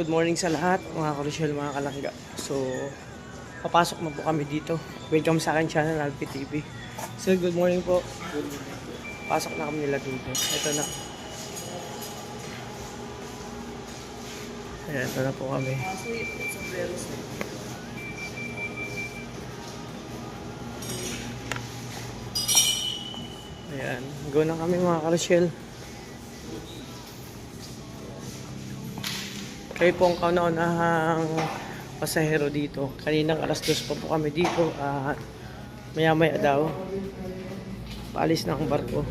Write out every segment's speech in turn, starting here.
good morning sa lahat, mga Karosyel, mga kalangga. So, papasok na po kami dito. Welcome sa akin channel, Alpi TV. So, good morning po. Pasok na kami nila dito. Ito na. Ayan, ito na po kami. Ayan, go na kami mga Karosyel. Kayo po ang kauna-unahang pasahero dito. Kaninang alas 2 pa po kami dito at maya-maya daw paalis na ang barko.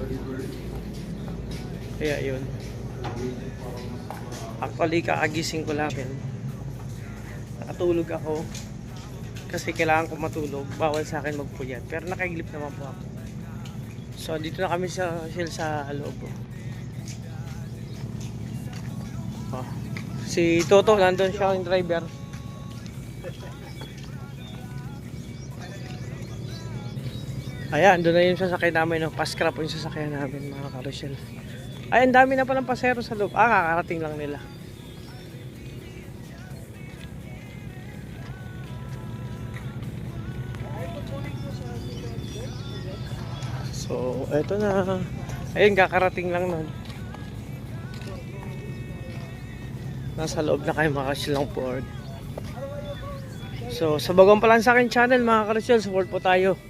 Kaya yun. Actually, kakagising ko lang. Nakatulog ako kasi kailangan ko matulog. Bawal sa akin magpuyat. Pero nakaglip naman po ako. So, dito na kami sa loob. Oh. Si Toto, nandun siya yung driver. Ayan, doon na yung sasakyan namin. No? Pascrap yung sasakyan namin, mga Karosyel. Ay, ang dami na palang pasero sa loob. Kakarating lang nila. So, eto na. Ayun, kakarating lang nun. Nasa loob na kayo mga Karosyel ng port. So, sa bagong pa lang sa akin channel mga Karosyel, support po tayo.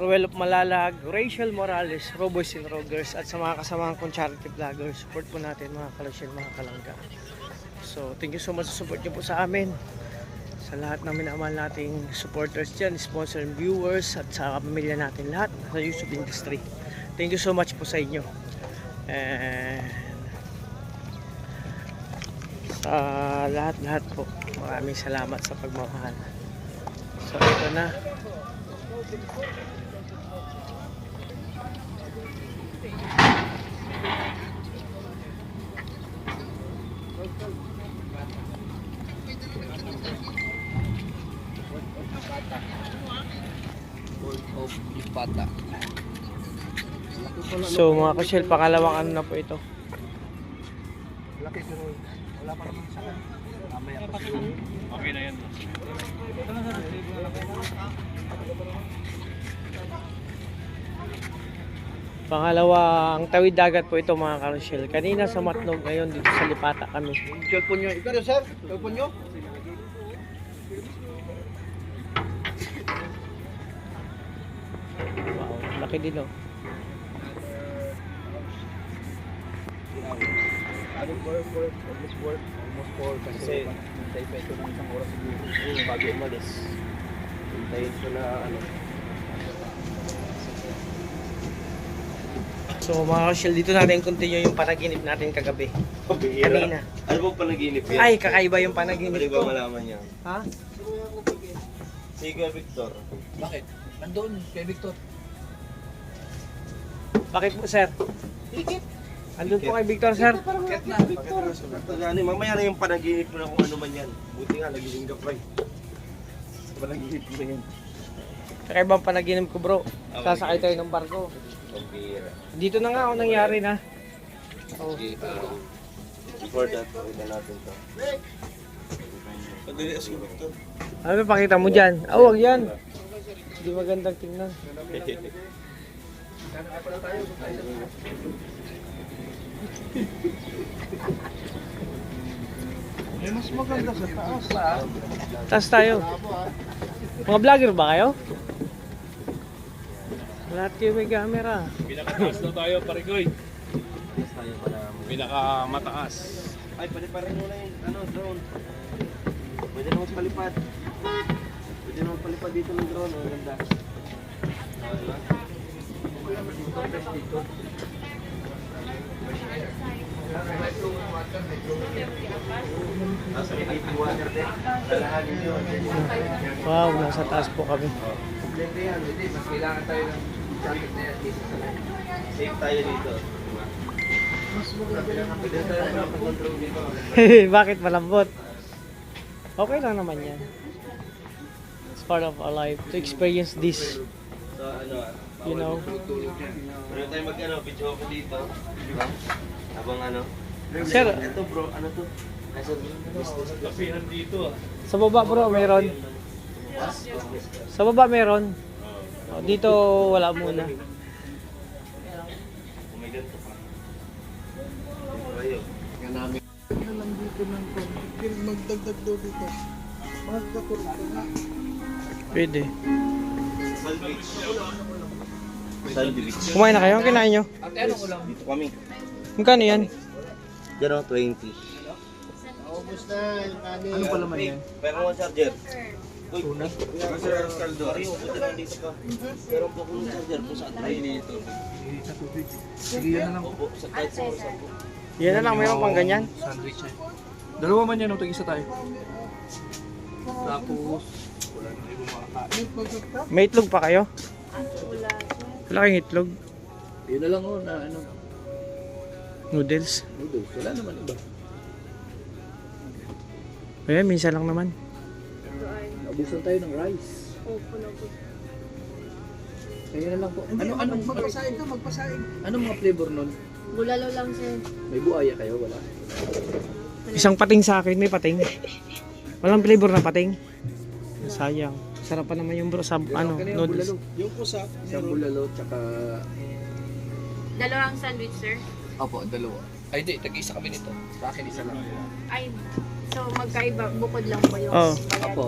Ruel of Malalag, Rachel Morales, Roboys and Rogers, at sa mga kasamahan kong charity vloggers, support po natin mga Karosyel, mga kalangga. So, thank you so much sa support nyo po sa amin. Sa lahat ng minamahal nating supporters dyan, sponsor and viewers, at sa pamilya natin lahat sa YouTube industry. Thank you so much po sa inyo. Sa lahat po, maraming salamat sa pagmamahal. So, ito na. So mga Karosyel, pangalawang ano na po ito. Laki pero wala pa naman sa kan. Mamaya pa siguro. Okay na yan. Pangalawang tawid dagat po ito mga Karosyel. Kanina sa Matnog, ngayon dito sa Lipata kami. Cellphone nyo. Ikaw sir? Cellphone nyo? Wow, laki din oh. Almost 4 kasi hintay pa ito ng isang oras siguro bago umalis. Hintayin ko na ano. So mga Karosyel, dito natin continue yung panaginip natin kagabi. Kanina. Ano bang panaginip yan? Ay, kakaiba yung panaginip Pwede ba ko. malaman niya? Ha? Sige Victor. Bakit? Nandun kay Victor. Bakit po sir? Andun po kay Victor sir. Bakit na Victor? Mamaya na yung panaginip mo na kung ano man yan. Buti nga, nagising ka pa eh. Panaginip mo na yan. Kakaibang panaginip ko bro. Sasakay tayo ng barko. Dito na nga ako nangyari na. Oh. Before that, ito natin ito. Padali as Victor. Ano ba pakita mo dyan? Wag yan. Hindi magandang tingnan. Mas maganda sa taas. Taas tayo. Mga vlogger ba kayo? Lahat kayo may camera. Pinakataas na tayo, Parigoy. Pinakamataas. Ay, paliparin mo na yung drone. Pwede naman palipad. Pwede naman palipad dito ng drone. Ang ganda. Diba? Wow, nasa taas po kami. Mas kailangan tayo ng jacket na yan. Safe tayo dito. Pwede tayo mag-control dito. Bakit malambot? Okay lang naman yan. It's part of our life to experience this. So ano, You know. Pwede tayo mag video ako dito. Di ba? Habang ano. Sir, Ito bro, ano to? Kapihan dito ah. Sa baba bro, meron. Sa baba meron. O, dito wala muna. Magdagdag daw dito. Magkakulit na. Pwede. Sandwich. Kumain na kayo? Ang kinain nyo? Dito kami. Magkano yan? Diyan o, 20. Ubus na yung kanin. Ano pala man yan? Pero one charger. Uy, Sir Escaldo. Ay, uputin lang dito pa. Pero po kung charger po saan? Ay, dito. Sige, yan na lang. Opo, sa kahit sa oras po. Yan na lang, mayroon pang ganyan. Sandwich eh. Dalawa man yan, ito isa tayo. Tapos, wala na ibang makakain. May itlog pa kayo? Wala kayong itlog? Yun na lang oh, na ano. Noodles? Noodles, wala naman iba. Ayan, minsan lang naman. Naubusan tayo ng rice. Kaya na lang po. Anong Magpasain ka, magpasain. anong mga flavor nun? Bulalo lang sir. May buaya kayo, wala? Isang pating sa akin, may pating. Walang flavor na pating. Sayang. Sarap pa naman yung bro sa ano, Kaya noodles. bulalo. Yung pusa. Isang bulalo, tsaka... Dalawang sandwich sir. Opo, dalawa. Ay, di, tag-isa kami nito. Sa akin, isa lang. Ay, so magkaiba, bukod lang po yung Oo. bayad. Opo.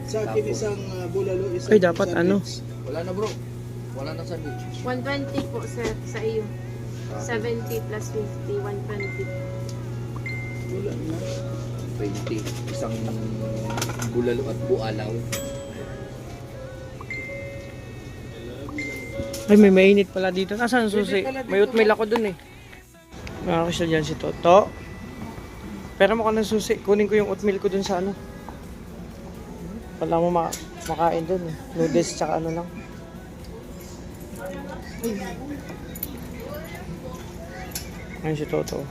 Sa akin isang bulalo, isang Ay, dapat ano? Wala na bro. Wala na sandwich. 120 po sir sa iyo. 70 plus 50, 120. Wala na. 20. Isang bulalo at bualaw. Ay, may mainit pala dito. Nasaan ang susi? May oatmeal ako dun eh. Makakasya dyan si Toto. Pero mo ka ng susi. Kunin ko yung oatmeal ko dun sa ano. Wala mo makain dun eh. Noodles tsaka ano lang. Ayun si Toto.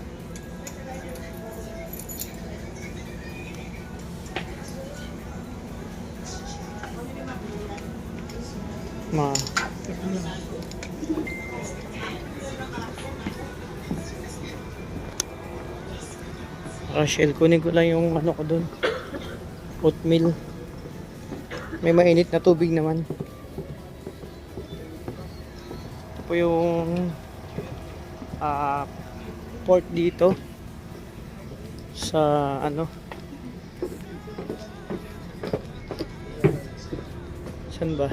Ma. Rachel, kunin ko lang yung ano ko dun. Oatmeal. May mainit na tubig naman. Ito po yung port dito sa ano, saan ba?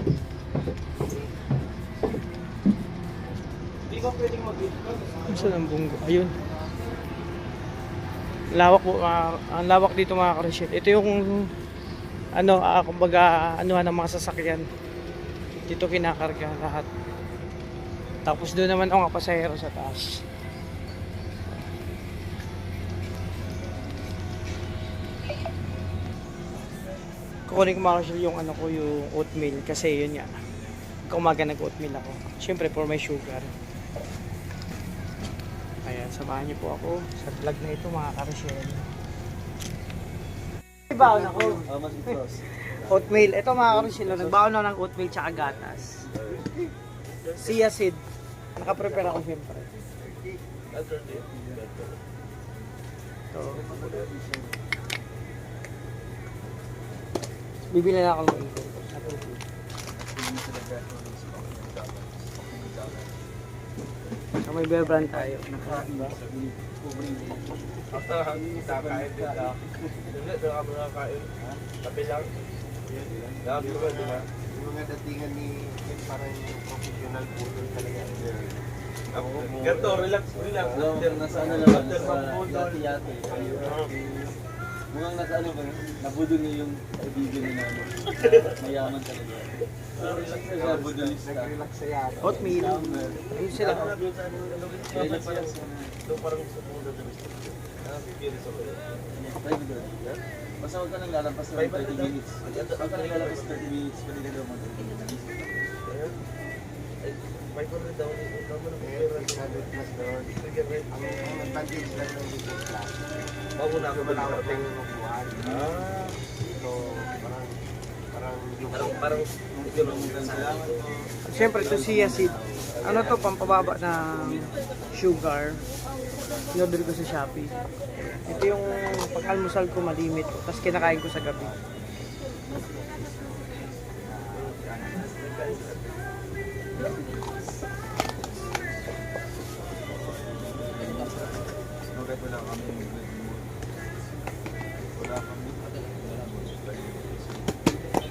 Di ba pwedeng mag-dito? Saan ang bunggo? Ayun. Lawak po, ang lawak dito mga karusyel. Ito yung ano, kumbaga anuhan ng mga sasakyan. Dito kinakarga lahat. Tapos doon naman ang mga pasahero sa taas. Kukunin ko mga karusyel yung ano ko, yung oatmeal kasi yun nga. Umaga nag-oatmeal ako. Siyempre for my sugar. Ayan, samahan niyo po ako sa vlog na ito mga karusyel. Nagbaon ako. Mas cross. Oatmeal. Ito mga karusyel, nagbaon ako ng oatmeal tsaka gatas. Chia seed. Nakaprepare ako siyempre. Ito. Bibili na ako ng ito. So may bear brand tayo. After having kakain din ka. Hindi, doon kami nakakain. Tabi lang. Lagi ko ba, di ba? Yung mga datingan ni parang professional putol talaga. Ganto, relax. Nasa ano naman, nasa yati-yati. Mukhang nasa ano ba, nabudol niyo yung kaibigan niyo na ano, mayaman talaga. Kaya budolista. Relax sa yata. Oatmeal. Ayun sila. Relax yan. Doon parang sa puno doon. Bibili sa puno. Private doon. Basta huwag ka nang lalampas ng 30 minutes. Huwag ka nang lalampas ng 30 minutes, pwede ka daw May puro daw nito. Tama na Eh, 600 plus doon. Ang advantage lang ng dito class. Bago na ako Malawak malawak. lang yung upuan. So, parang yung Parang ito lang yung salamat. Siyempre ito chia seed. Ano to, pampababa ng sugar. In-order ko sa Shopee. Ito yung pag-almusal ko malimit. Tapos kinakain ko sa gabi. Okay, wala kami. Wala kami.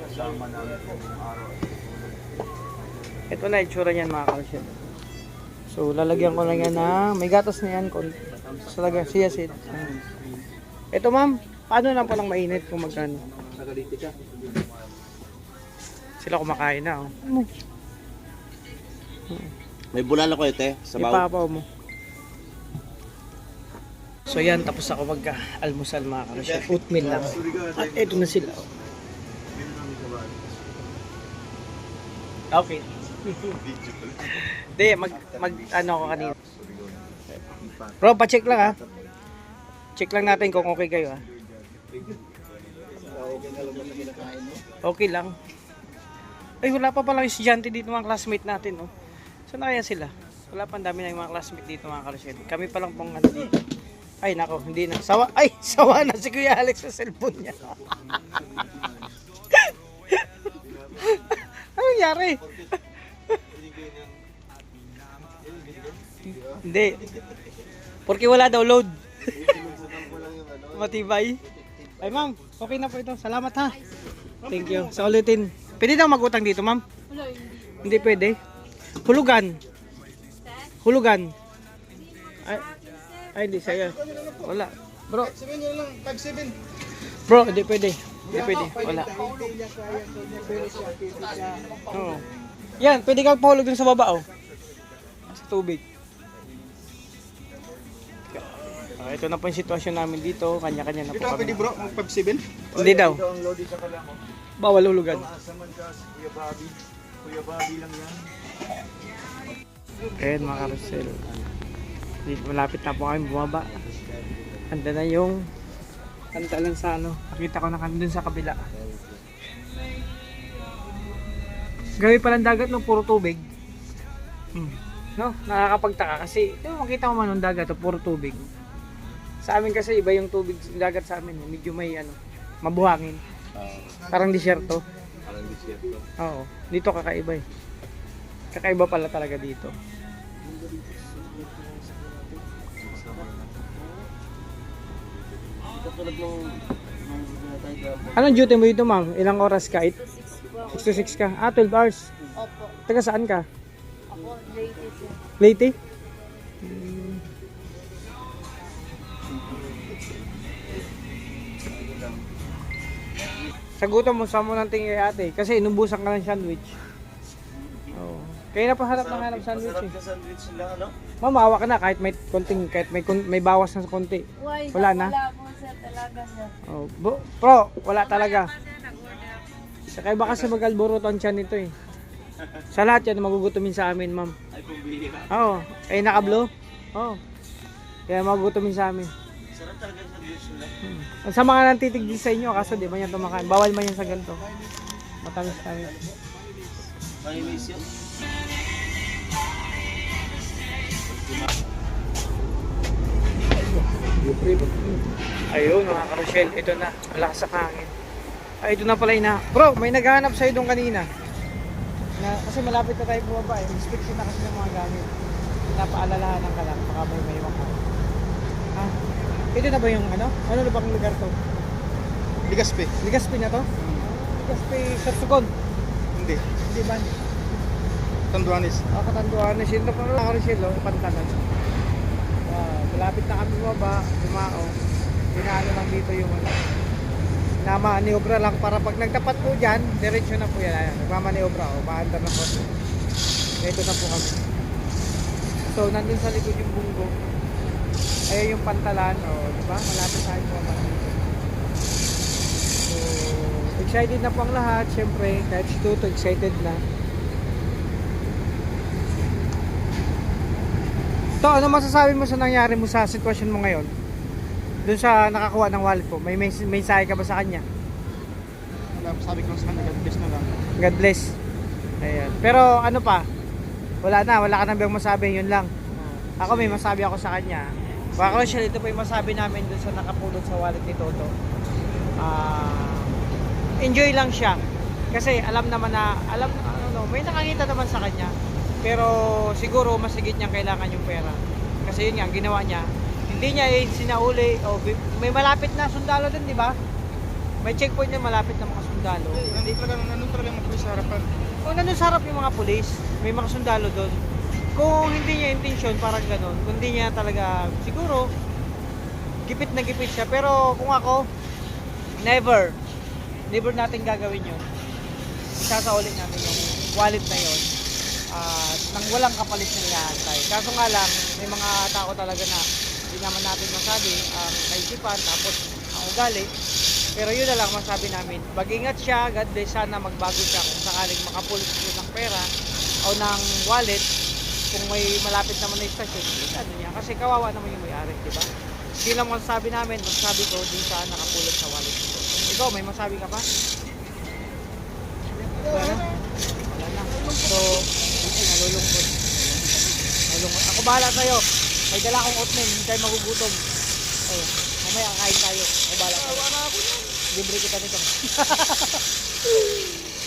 Kasama namin yung araw. Ito na itsura niyan mga karosyel. So lalagyan ko lang yan na may gatas na yan. So lagyan siya sid. Ito ma'am, paano lang palang mainit kung magkano? Nagaliti ka. Sila kumakain na oh. May bulalo ko ito sa Ipapaw mo. So yan, tapos ako magka-almusal mga karosyel. Oatmeal lang. At ito na sila. oh. Okay. Hindi, ano ako kanina. Bro, pa-check lang ha. Check lang natin kung okay kayo ha. Okay lang. Ay, wala pa palang estudyante dito mga classmate natin oh. Saan na kaya sila? Wala pa, ang dami na yung mga classmate dito mga karosyel. Kami pa lang pong ano dito. Ay nako, hindi na. Sawa, ay, sawa na si Kuya Alex sa cellphone niya. Ano nangyari? Hindi. Porque wala daw load. Matibay. Ay ma'am, okay na po ito. Salamat ha. Thank you. Sa ulitin. Pwede daw magutang dito ma'am? Wala, Hindi pwede. Hulugan. Hulugan. Ay, hindi sa'yo. Wala. Bro. 5-7. Bro, hindi pwede. Hindi pwede. Wala. Oo. Yan, pwede kang pahulog dun sa baba, oh. Sa tubig. Ito na po yung sitwasyon namin dito. Kanya-kanya na po kami. Pwede bro, mag 5-7. Hindi daw. Ito ang lodi sa kalamo. Bawal hulugan. Asaman ka, Kuya Bobby. Kuya Bobby lang yan. Ayan mga karusel. Dito malapit na po kami bumaba. Handa na yung kantalan sa ano. Nakita ko na dun sa kabila. Gawi palang dagat no, puro tubig. No, nakakapagtaka kasi makita mo man ng dagat to puro tubig. Sa amin kasi iba yung tubig dagat sa amin, medyo may ano, mabuhangin. Parang disyerto. Parang disyerto. Oo, dito kakaiba eh. Kakaiba pala talaga dito. Anong duty mo dito ma'am? Ilang oras ka? 6 to 6 ka? 12 hours. Opo. Taga saan ka? Ako, lady siya. Leyte? Sagutan mo, saan mo nang tingin kay ate? Kasi inubusan ka ng sandwich. Oo. Kaya na pa hanap ng hanap sandwich eh. Masarap ka sandwich nila, ano? Ma'am, maawa ka na kahit may konting, kahit may bawas na sa konti. Why? Wala na? Wala po sir talaga sir. Oh, pro, wala talaga. Saka iba kasi mag-alburuto ang tiyan nito eh. Sa lahat yan, magugutumin sa amin, ma'am. Ay, pumili ka. Oo. Eh, nakablo? Oo. Kaya magugutumin sa amin. Sarap talaga yung sandwich nila. Sa mga nantitigil sa inyo, kaso di ba yan tumakain? Bawal man yan sa ganito. Matamis-tamis. Malinis yun. Ayun, mga karosyel, ito na. Malakas sa hangin. Ay, ito na pala ina. Bro, may naghahanap sa'yo doon kanina. Kasi malapit na tayo bumaba eh. Inspection na kasi ng mga gamit. Napaalalahanan ka lang. Baka may maiwan ka. Ah, ito na ba yung ano? Ano na bang lugar to? Ligaspe. Ligaspi na to? Ligaspi sa Sugon. Hindi. Hindi ba? Tanduanes. Katanduanes. Ito pa mga karosyel, pantalan. Malapit na kami bumaba. Dumao. Pinaano lang dito yung ano. Namaniobra lang para pag nagtapat po dyan, diretso na po yan. Ayan, nagmamaniobra o, maandar na po. Ito na po kami. So, nandun sa likod yung bunggo. Ayan yung pantalan, o, diba? Malapit tayo bumaba dito. So, excited na po ang lahat. Siyempre, kahit si Tuto, excited na. To, ano masasabi mo sa nangyari mo sa sitwasyon mo ngayon? Doon sa nakakuha ng wallet po, may mensahe ka ba sa kanya? Wala, sabi ko sa kanya, God bless na lang. God bless. Ayan. Pero ano pa? Wala ka na bang masabi, yun lang. Ako may masabi ako sa kanya. Baka siya, ito po yung masabi namin dun sa nakapulot sa wallet ni Toto. Enjoy lang siya. Kasi alam naman na, may nakakita naman sa kanya. Pero siguro mas higit niyang kailangan yung pera. Kasi yun nga, ang ginawa niya, hindi niya sinauli, may malapit na sundalo din, di ba? May checkpoint na malapit na mga sundalo. Nandun talaga yung mga sa harapan. Kung nandun sa harap yung mga pulis, may mga sundalo doon. Kung hindi niya intensyon, parang ganun. Kung hindi niya talaga, siguro, gipit na gipit siya. Pero kung ako, never natin gagawin yun. Isasaulin namin yung wallet na yun. Nang walang kapalit na inaantay. Kaso nga lang, may mga tao talaga na hindi naman natin masabi ang kaisipan, tapos ang ugali. Pero yun na lang masabi namin. Mag-ingat siya, God bless, sana magbago siya kung sakaling makapulot siya ng pera o ng wallet. Kung may malapit naman na istasyon, ano niya. Kasi kawawa naman yung may-ari, di ba? Hindi lang masasabi namin, masasabi ko dun sa nakapulot sa wallet. Ikaw, may masabi ka pa? Wala na? Wala na. So, nalulungkot. Ako bahala sa'yo. May dala akong oatmeal, hindi tayo magugutom. Oh, mamaya kain tayo. Ako bahala sa'yo. Libre kita nito.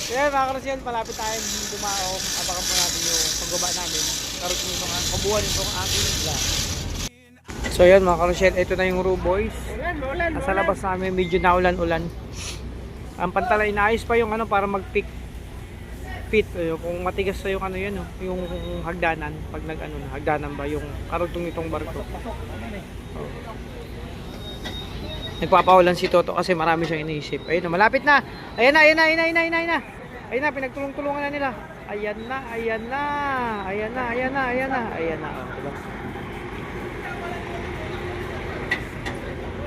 Kaya mga Karusyel, malapit tayo dumaong. Abakan po natin yung pagbaba namin. Karoon yung mga kabuuan itong aking vlog. So yun mga Karusyel, ito na yung Ruboys. Nasa labas namin, medyo naulan-ulan. Ang pantalay, inaayos pa yung para mag-pick fit. Kung matigas na yung yun, yung hagdanan. Pag hagdanan ba yung karugtong nitong barko. Nagpapaulan si Toto kasi marami siyang iniisip. Ayun na, malapit na. Ayan na, pinagtulong-tulungan na nila. Ayan na. Oh, diba?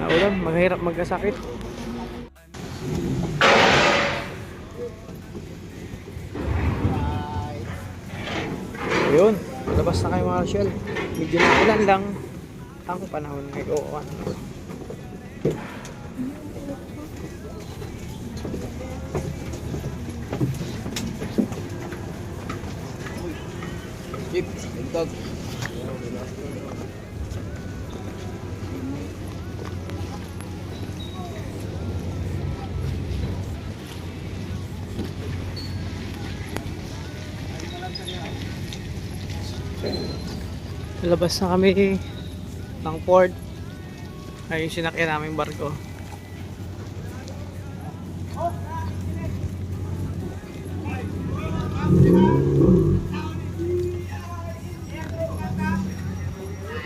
Naulan, maghirap magkasakit. Ayun, labas na kayo mga Shell. Medyo naulan lang. Ang panahon ngayon. Jeep, dog. Labas na kami ng port. Ay yung sinakyan naming barko.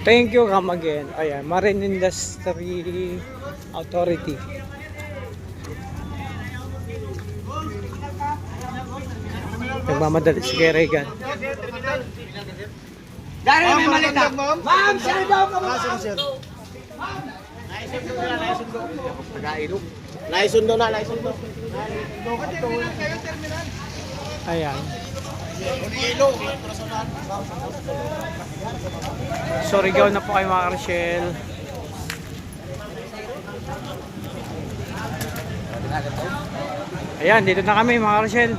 Thank you, come again. Ayan, Marine Industry Authority. Nagmamadali si Kuya Regan. Dari may malita. Ma'am, sir daw ka mo. Naisundo na. Ayan. So, Rigaw na po kayo mga Rochelle. Ayan, dito na kami mga Rochelle.